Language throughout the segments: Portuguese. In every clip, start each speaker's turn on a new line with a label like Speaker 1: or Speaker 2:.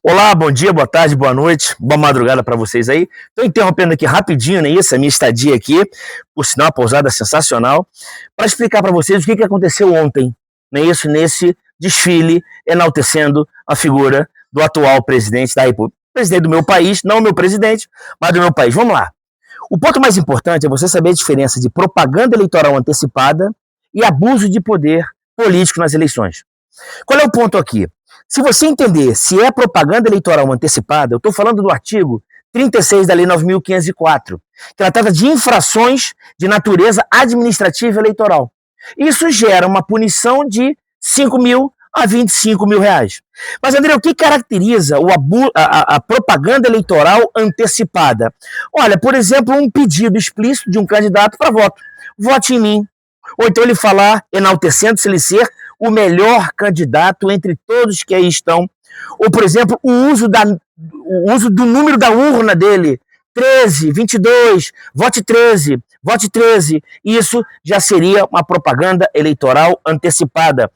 Speaker 1: Olá, bom dia, boa tarde, boa noite, boa madrugada para vocês aí. Estou interrompendo aqui rapidinho, né, isso, a minha estadia aqui, por sinal, uma pousada sensacional, para explicar para vocês o que aconteceu ontem, né, isso, nesse desfile enaltecendo a figura do atual presidente da República. Presidente do meu país, não o meu presidente, mas do meu país. Vamos lá. O ponto mais importante é você saber a diferença de propaganda eleitoral antecipada e abuso de poder político nas eleições. Qual é o ponto aqui? Se você entender se é propaganda eleitoral antecipada, eu estou falando do artigo 36 da Lei 9.504, que ela trata de infrações de natureza administrativa e eleitoral. Isso gera uma punição de 5 mil a 25 mil reais. Mas, André, o que caracteriza a propaganda eleitoral antecipada? Olha, por exemplo, um pedido explícito de um candidato para voto. Vote em mim. Ou então ele falar, enaltecendo-se ele ser o melhor candidato entre todos que aí estão. Ou, por exemplo, o uso do número da urna dele, 13, 22, vote 13, vote 13. Isso já seria uma propaganda eleitoral antecipada.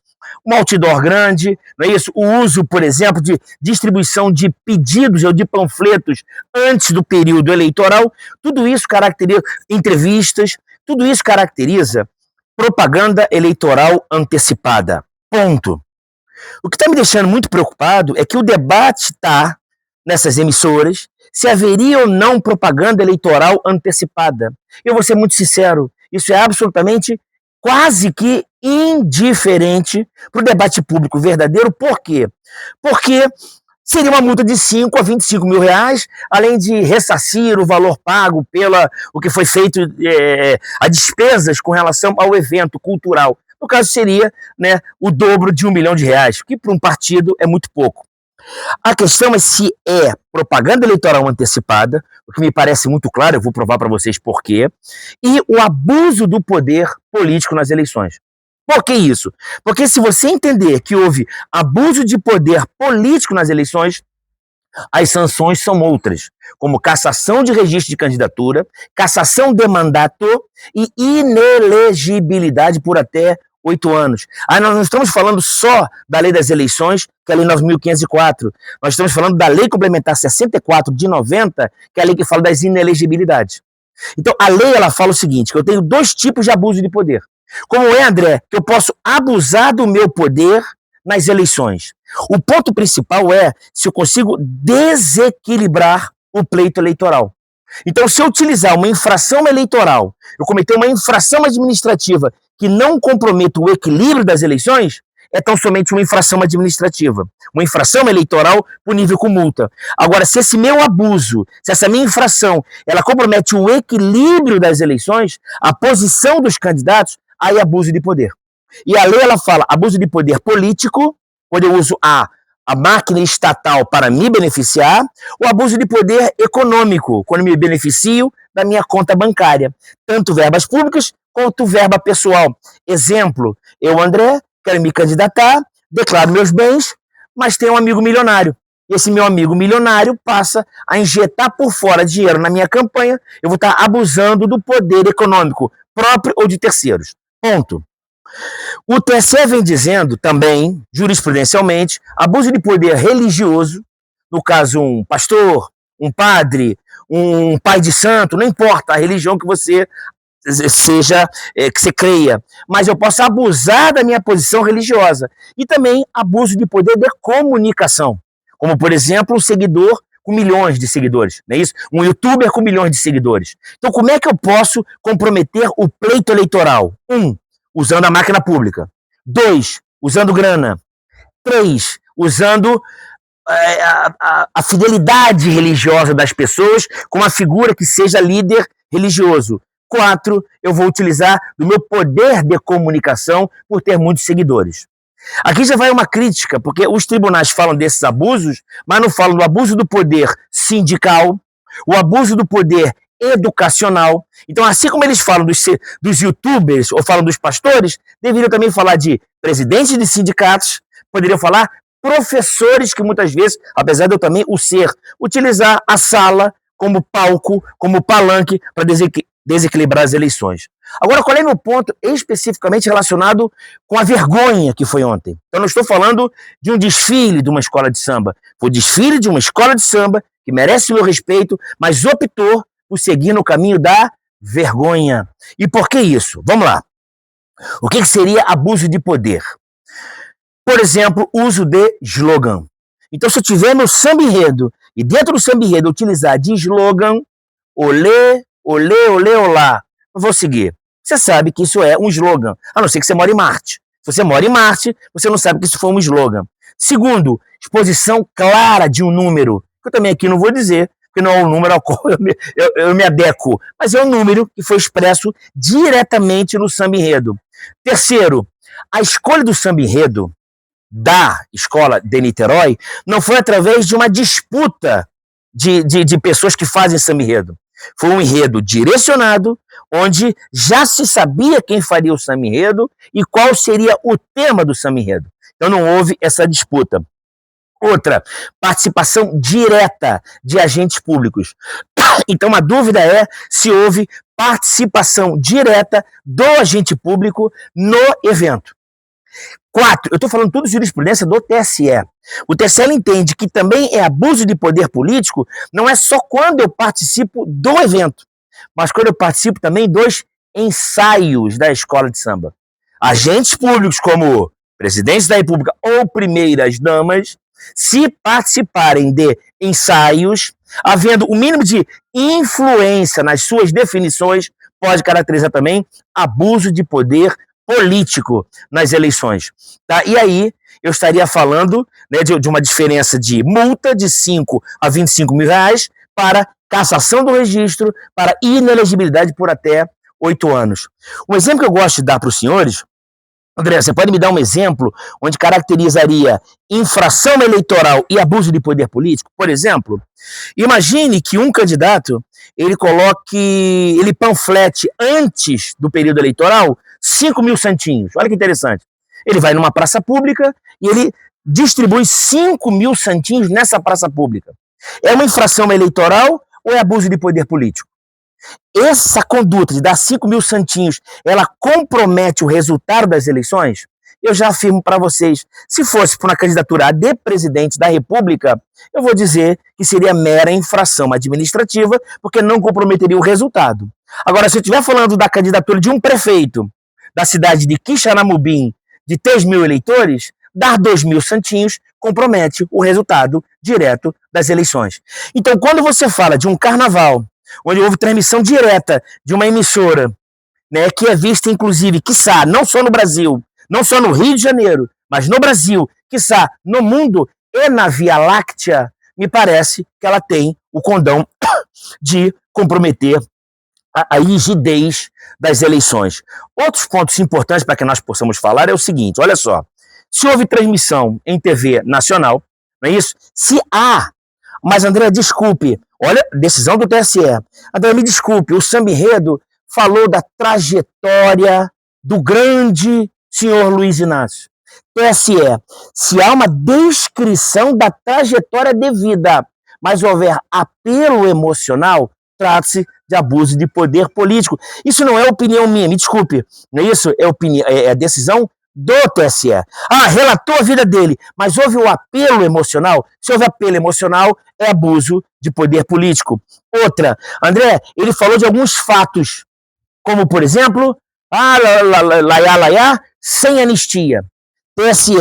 Speaker 1: Um outdoor grande, não é isso? O uso, por exemplo, de distribuição de pedidos ou de panfletos antes do período eleitoral, tudo isso caracteriza entrevistas, tudo isso caracteriza propaganda eleitoral antecipada. Ponto. O que está me deixando muito preocupado é que o debate está nessas emissoras se haveria ou não propaganda eleitoral antecipada. Eu vou ser muito sincero, isso é absolutamente quase que indiferente para o debate público verdadeiro. Por quê? Porque seria uma multa de 5 a 25 mil reais, além de ressarcir o valor pago o que foi feito, a despesas com relação ao evento cultural. No caso, seria, né, o dobro de R$1 milhão, que para um partido é muito pouco. A questão é se é propaganda eleitoral antecipada, o que me parece muito claro, eu vou provar para vocês por quê, e o abuso do poder político nas eleições. Por que isso? Porque se você entender que houve abuso de poder político nas eleições, as sanções são outras, como cassação de registro de candidatura, cassação de mandato e inelegibilidade por até 8 anos. Aí nós não estamos falando só da lei das eleições, que é a lei 9.504, nós estamos falando da lei complementar 64 de 90, que é a lei que fala das inelegibilidades. Então a lei ela fala o seguinte, que eu tenho 2 tipos de abuso de poder. Como é, André, que eu posso abusar do meu poder nas eleições. O ponto principal é se eu consigo desequilibrar o pleito eleitoral. Então, se eu utilizar uma infração eleitoral, eu cometer uma infração administrativa que não comprometa o equilíbrio das eleições, é tão somente uma infração administrativa. Uma infração eleitoral punível com multa. Agora, se esse meu abuso, se essa minha infração, ela compromete o equilíbrio das eleições, a posição dos candidatos, aí é abuso de poder. E a lei ela fala abuso de poder político, quando eu uso a máquina estatal para me beneficiar, ou abuso de poder econômico, quando eu me beneficio da minha conta bancária, tanto verbas públicas quanto verba pessoal. Exemplo, eu, André, quero me candidatar, declaro meus bens, mas tenho um amigo milionário. Esse meu amigo milionário passa a injetar por fora dinheiro na minha campanha, eu vou estar abusando do poder econômico próprio ou de terceiros. Ponto. O TSE vem dizendo também, jurisprudencialmente, abuso de poder religioso, no caso um pastor, um padre, um pai de santo, não importa a religião que você seja, que você creia, mas eu posso abusar da minha posição religiosa. E também abuso de poder de comunicação, como por exemplo um seguidor com milhões de seguidores, não é isso? Um youtuber com milhões de seguidores. Então como é que eu posso comprometer o pleito eleitoral? 1, usando a máquina pública. 2, usando grana. 3, usando a fidelidade religiosa das pessoas com uma figura que seja líder religioso. 4, eu vou utilizar do meu poder de comunicação por ter muitos seguidores. Aqui já vai uma crítica, porque os tribunais falam desses abusos, mas não falam do abuso do poder sindical, o abuso do poder educacional. Então, assim como eles falam dos youtubers ou falam dos pastores, deveriam também falar de presidentes de sindicatos, poderiam falar professores que muitas vezes, apesar de eu também o ser, utilizar a sala como palco, como palanque para desequilibrar as eleições. Agora, qual é meu ponto especificamente relacionado com a vergonha que foi ontem? Eu não estou falando de um desfile de uma escola de samba. Foi o desfile de uma escola de samba que merece o meu respeito, mas optou por seguir no caminho da vergonha. E por que isso? Vamos lá. O que seria abuso de poder? Por exemplo, uso de slogan. Então, se eu tiver meu samba enredo e dentro do samba enredo utilizar de slogan, olê, olê, olê, olá, eu vou seguir. Você sabe que isso é um slogan, a não ser que você mora em Marte. Se você mora em Marte, você não sabe que isso foi um slogan. Segundo, exposição clara de um número, que eu também aqui não vou dizer, porque não é um número ao qual eu me adequo, mas é um número que foi expresso diretamente no samba enredo. Terceiro, a escolha do samba enredo da escola de Niterói não foi através de uma disputa de pessoas que fazem samba enredo. Foi um enredo direcionado, onde já se sabia quem faria o samba enredo e qual seria o tema do samba enredo. Então não houve essa disputa. Outra, participação direta de agentes públicos. Então a dúvida é se houve participação direta do agente público no evento. 4, eu estou falando tudo de jurisprudência do TSE. O TSE entende que também é abuso de poder político, não é só quando eu participo do evento, mas quando eu participo também dos ensaios da escola de samba. Agentes públicos como presidentes da República ou primeiras damas, se participarem de ensaios, havendo o mínimo de influência nas suas definições, pode caracterizar também abuso de poder político nas eleições. Tá? E aí eu estaria falando, né, de uma diferença de multa de 5 a 25 mil reais para cassação do registro, para inelegibilidade por até 8 anos. Um exemplo que eu gosto de dar para os senhores, André, você pode me dar um exemplo onde caracterizaria infração eleitoral e abuso de poder político? Por exemplo, imagine que um candidato ele panflete antes do período eleitoral 5 mil santinhos. Olha que interessante. Ele vai numa praça pública e ele distribui 5 mil santinhos nessa praça pública. É uma infração eleitoral ou é abuso de poder político? Essa conduta de dar 5 mil santinhos, ela compromete o resultado das eleições? Eu já afirmo para vocês, se fosse por uma candidatura de presidente da República, eu vou dizer que seria mera infração administrativa, porque não comprometeria o resultado. Agora, se eu estiver falando da candidatura de um prefeito da cidade de Quixeramobim, de 3 mil eleitores, dar 2 mil santinhos compromete o resultado direto das eleições. Então, quando você fala de um carnaval, onde houve transmissão direta de uma emissora, né, que é vista, inclusive, quiçá, não só no Brasil, não só no Rio de Janeiro, mas no Brasil, quiçá, no mundo e na Via Láctea, me parece que ela tem o condão de comprometer a rigidez das eleições. Outros pontos importantes para que nós possamos falar é o seguinte, olha só, se houve transmissão em TV nacional, não é isso? Se há, mas André, desculpe, olha, decisão do TSE, André, me desculpe, o samba enredo falou da trajetória do grande senhor Luiz Inácio. TSE, se há uma descrição da trajetória de vida, mas houver apelo emocional, trata-se de abuso de poder político. Isso não é opinião minha, me desculpe, não é isso? É decisão do TSE. Ah, relatou a vida dele, mas houve o apelo emocional? Se houve apelo emocional, é abuso de poder político. Outra, André, ele falou de alguns fatos, como, por exemplo, laiá, sem anistia. TSE,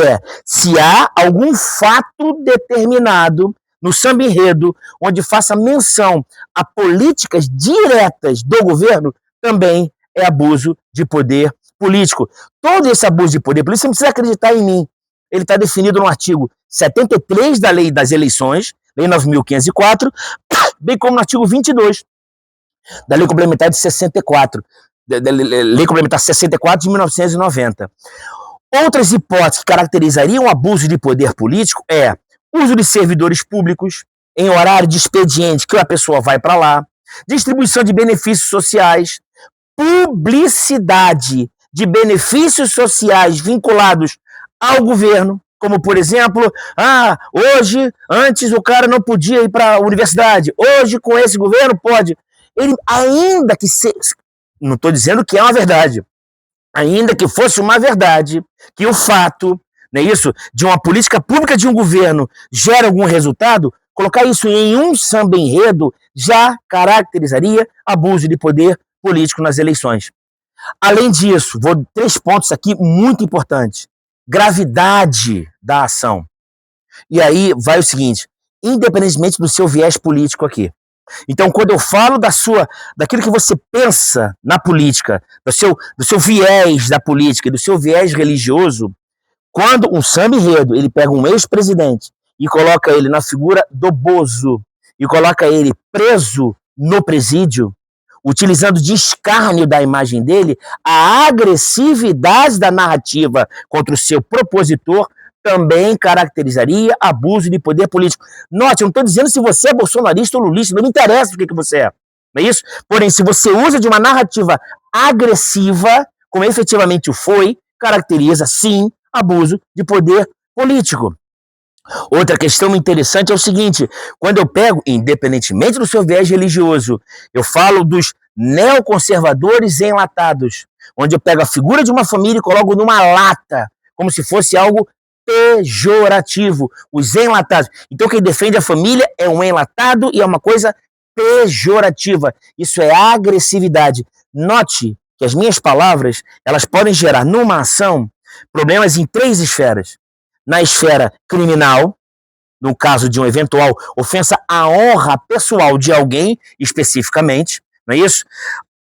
Speaker 1: se há algum fato determinado no samba enredo, onde faça menção a políticas diretas do governo, também é abuso de poder político. Todo esse abuso de poder político, você não precisa acreditar em mim. Ele está definido no artigo 73 da Lei das Eleições, Lei 9.504, bem como no artigo 22 da Lei Complementar de 64, Lei Complementar 64 de 1990. Outras hipóteses que caracterizariam o abuso de poder político é uso de servidores públicos em horário de expediente que a pessoa vai para lá, distribuição de benefícios sociais, publicidade de benefícios sociais vinculados ao governo, como, por exemplo, hoje, antes o cara não podia ir para a universidade, hoje com esse governo pode. Ele, ainda que não estou dizendo que é uma verdade, ainda que fosse uma verdade, que o fato, não é isso, de uma política pública de um governo gera algum resultado, colocar isso em um samba enredo já caracterizaria abuso de poder político nas eleições. Além disso, vou 3 pontos aqui muito importantes. Gravidade da ação. E aí vai o seguinte, independentemente do seu viés político aqui. Então, quando eu falo daquilo que você pensa na política, do seu viés da política e do seu viés religioso, quando um samba enredo, ele pega um ex-presidente e coloca ele na figura do Bozo e coloca ele preso no presídio, utilizando de escárnio da imagem dele, a agressividade da narrativa contra o seu propositor também caracterizaria abuso de poder político. Note, eu não estou dizendo se você é bolsonarista ou lulista, não me interessa o que você é, não é isso? Porém, se você usa de uma narrativa agressiva, como efetivamente o foi, caracteriza, sim, abuso de poder político. Outra questão interessante é o seguinte, quando eu pego, independentemente do seu viés religioso, eu falo dos neoconservadores enlatados, onde eu pego a figura de uma família e coloco numa lata, como se fosse algo pejorativo, os enlatados. Então quem defende a família é um enlatado e é uma coisa pejorativa. Isso é agressividade. Note que as minhas palavras, elas podem gerar numa ação problemas em 3 esferas. Na esfera criminal, no caso de uma eventual ofensa à honra pessoal de alguém, especificamente, não é isso?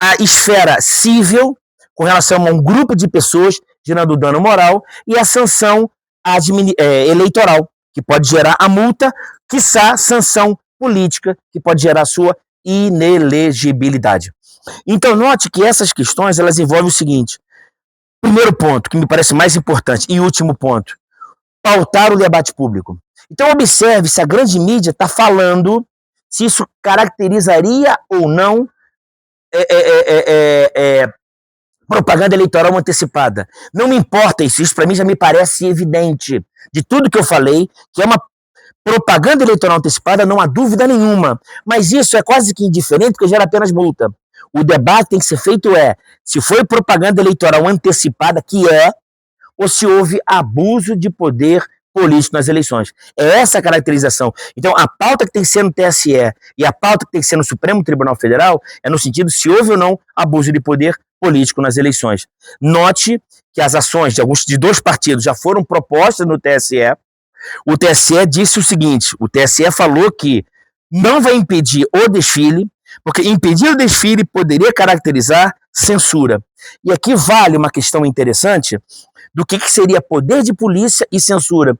Speaker 1: A esfera civil, com relação a um grupo de pessoas, gerando dano moral, e a sanção eleitoral, que pode gerar a multa, quiçá sanção política, que pode gerar a sua inelegibilidade. Então, note que essas questões, elas envolvem o seguinte, primeiro ponto, que me parece mais importante, e último ponto, pautar o debate público. Então, observe se a grande mídia está falando, se isso caracterizaria ou não propaganda eleitoral antecipada. Não me importa isso para mim já me parece evidente. De tudo que eu falei, que é uma propaganda eleitoral antecipada, não há dúvida nenhuma. Mas isso é quase que indiferente, porque gera apenas multa. O debate tem que ser feito se foi propaganda eleitoral antecipada, que ou se houve abuso de poder político nas eleições. É essa a caracterização. Então, a pauta que tem que ser no TSE e a pauta que tem que ser no Supremo Tribunal Federal é no sentido se houve ou não abuso de poder político nas eleições. Note que as ações de 2 partidos já foram propostas no TSE. O TSE disse o seguinte, o TSE falou que não vai impedir o desfile, porque impedir o desfile poderia caracterizar censura. E aqui vale uma questão interessante do que seria poder de polícia e censura.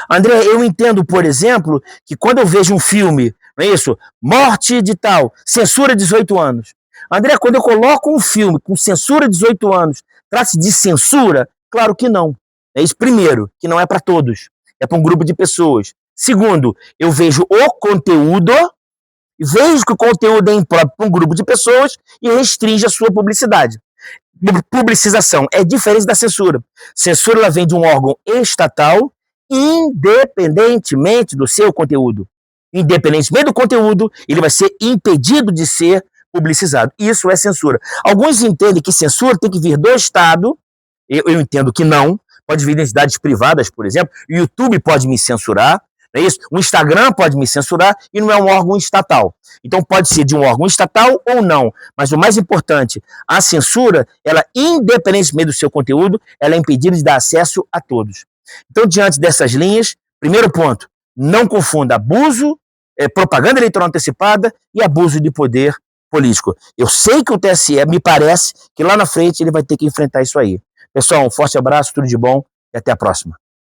Speaker 1: André, eu entendo, por exemplo, que quando eu vejo um filme, não é isso? Morte de tal, censura 18 anos. André, quando eu coloco um filme com censura 18 anos, trata-se de censura? Claro que não. É isso, primeiro, que não é para todos, é para um grupo de pessoas. Segundo, eu vejo o conteúdo, vejo que o conteúdo é impróprio para um grupo de pessoas e restringe a sua publicidade. Publicização é diferente da censura. Censura ela vem de um órgão estatal, independentemente do seu conteúdo. Independentemente do conteúdo, ele vai ser impedido de ser publicizado. Isso é censura. Alguns entendem que censura tem que vir do Estado. Eu entendo que não. Pode vir de entidades privadas, por exemplo. O YouTube pode me censurar. Não é isso? O Instagram pode me censurar e não é um órgão estatal. Então pode ser de um órgão estatal ou não. Mas o mais importante, a censura, ela, independentemente do seu conteúdo, ela é impedida de dar acesso a todos. Então, diante dessas linhas, primeiro ponto, não confunda abuso, propaganda eleitoral antecipada e abuso de poder político. Eu sei que o TSE, me parece, que lá na frente ele vai ter que enfrentar isso aí. Pessoal, um forte abraço, tudo de bom e até a próxima.